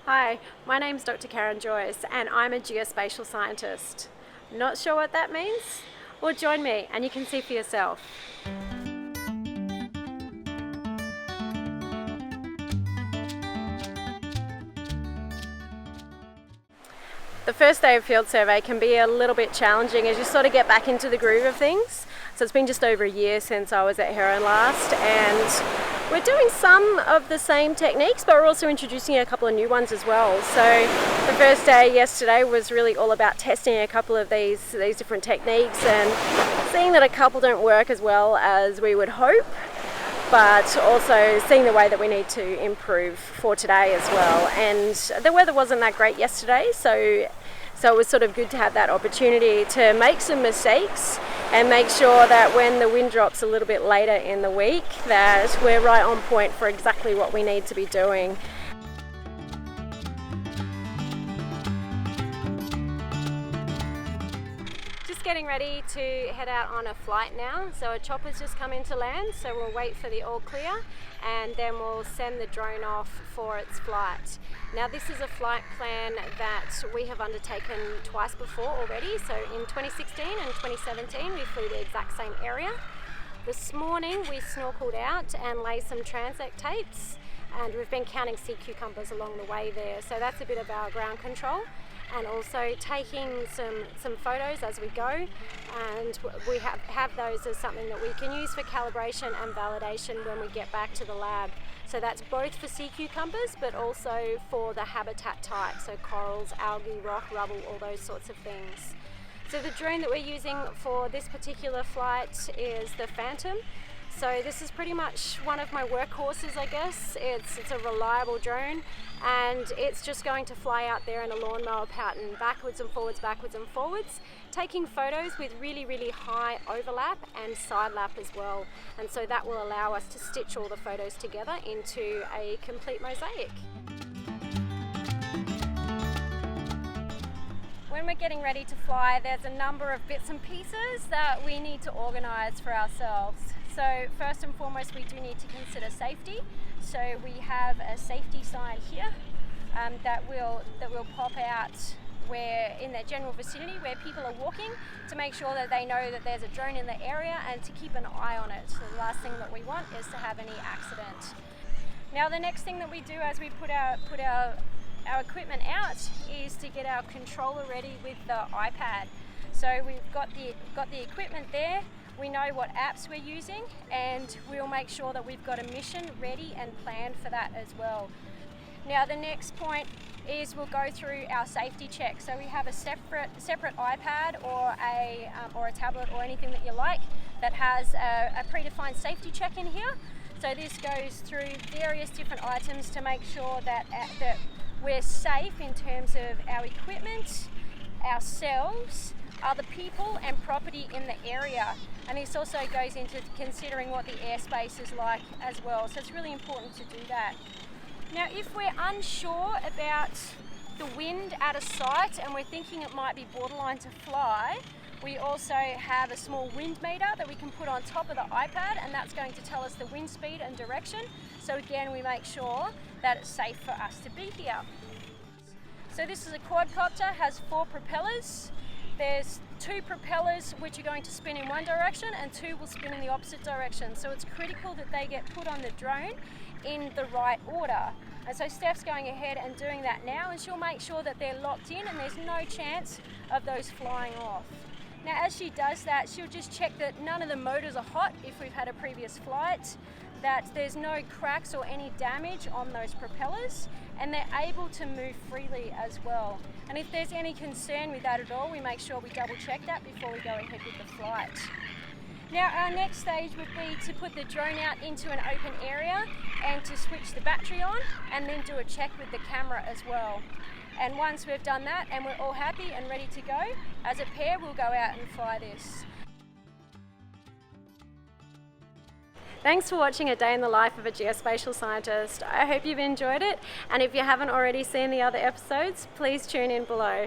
Hi, my name's Dr. Karen Joyce and I'm a geospatial scientist. Not sure what that means? Well, join me and you can see for yourself. The first day of field survey can be a little bit challenging as you sort of get back into the groove of things. So it's been just over a year since I was at Heron last, and we're doing some of the same techniques, but we're also introducing a couple of new ones as well. So the first day yesterday was really all about testing a couple of these different techniques and seeing that a couple don't work as well as we would hope, but also seeing the way that we need to improve for today as well. And the weather wasn't that great yesterday, so it was sort of good to have that opportunity to make some mistakes and make sure that when the wind drops a little bit later in the week that we're right on point for exactly what we need to be doing. Just getting ready to head out on a flight now. So a chopper's just come into land, so we'll wait for the all clear and then we'll send the drone off for its flight. Now this is a flight plan that we have undertaken twice before already. So in 2016 and 2017 we flew the exact same area. This morning we snorkeled out and laid some transect tapes, and we've been counting sea cucumbers along the way there. So that's a bit of our ground control, and also taking some photos as we go, and we have those as something that we can use for calibration and validation when we get back to the lab. So that's both for sea cucumbers but also for the habitat type, so corals, algae, rock, rubble, all those sorts of things. So the drone that we're using for this particular flight is the Phantom. So this is pretty much one of my workhorses, I guess. It's a reliable drone, and it's just going to fly out there in a lawnmower pattern, backwards and forwards, taking photos with really high overlap and side lap as well. And so that will allow us to stitch all the photos together into a complete mosaic. When we're getting ready to fly, there's a number of bits and pieces that we need to organise for ourselves. So first and foremost, we do need to consider safety. So we have a safety sign here that will pop out where in the general vicinity where people are walking, to make sure that they know that there's a drone in the area and to keep an eye on it. So the last thing that we want is to have any accident. Now the next thing that we do as we put our equipment out is to get our controller ready with the iPad. So we've got the equipment there, we know what apps we're using, and we'll make sure that we've got a mission ready and planned for that as well. Now the next point is we'll go through our safety check. So we have a separate iPad or a tablet or anything that you like that has a predefined safety check in here. So this goes through various different items to make sure that we're safe in terms of our equipment, ourselves, other people and property in the area. And this also goes into considering what the airspace is like as well. So it's really important to do that. Now if we're unsure about the wind at a site and we're thinking it might be borderline to fly, we also have a small wind meter that we can put on top of the iPad, and that's going to tell us the wind speed and direction. So again, we make sure that it's safe for us to be here. So this is a quadcopter, has 4 propellers. There's 2 propellers which are going to spin in one direction and 2 will spin in the opposite direction. So it's critical that they get put on the drone in the right order. And so Steph's going ahead and doing that now, and she'll make sure that they're locked in and there's no chance of those flying off. Now as she does that, she'll just check that none of the motors are hot if we've had a previous flight, that there's no cracks or any damage on those propellers, and they're able to move freely as well. And if there's any concern with that at all, we make sure we double check that before we go ahead with the flight. Now our next stage would be to put the drone out into an open area and to switch the battery on and then do a check with the camera as well. And once we've done that and we're all happy and ready to go, as a pair we'll go out and fly this. Thanks for watching a day in the life of a geospatial scientist. I hope you've enjoyed it, and if you haven't already seen the other episodes, please tune in below.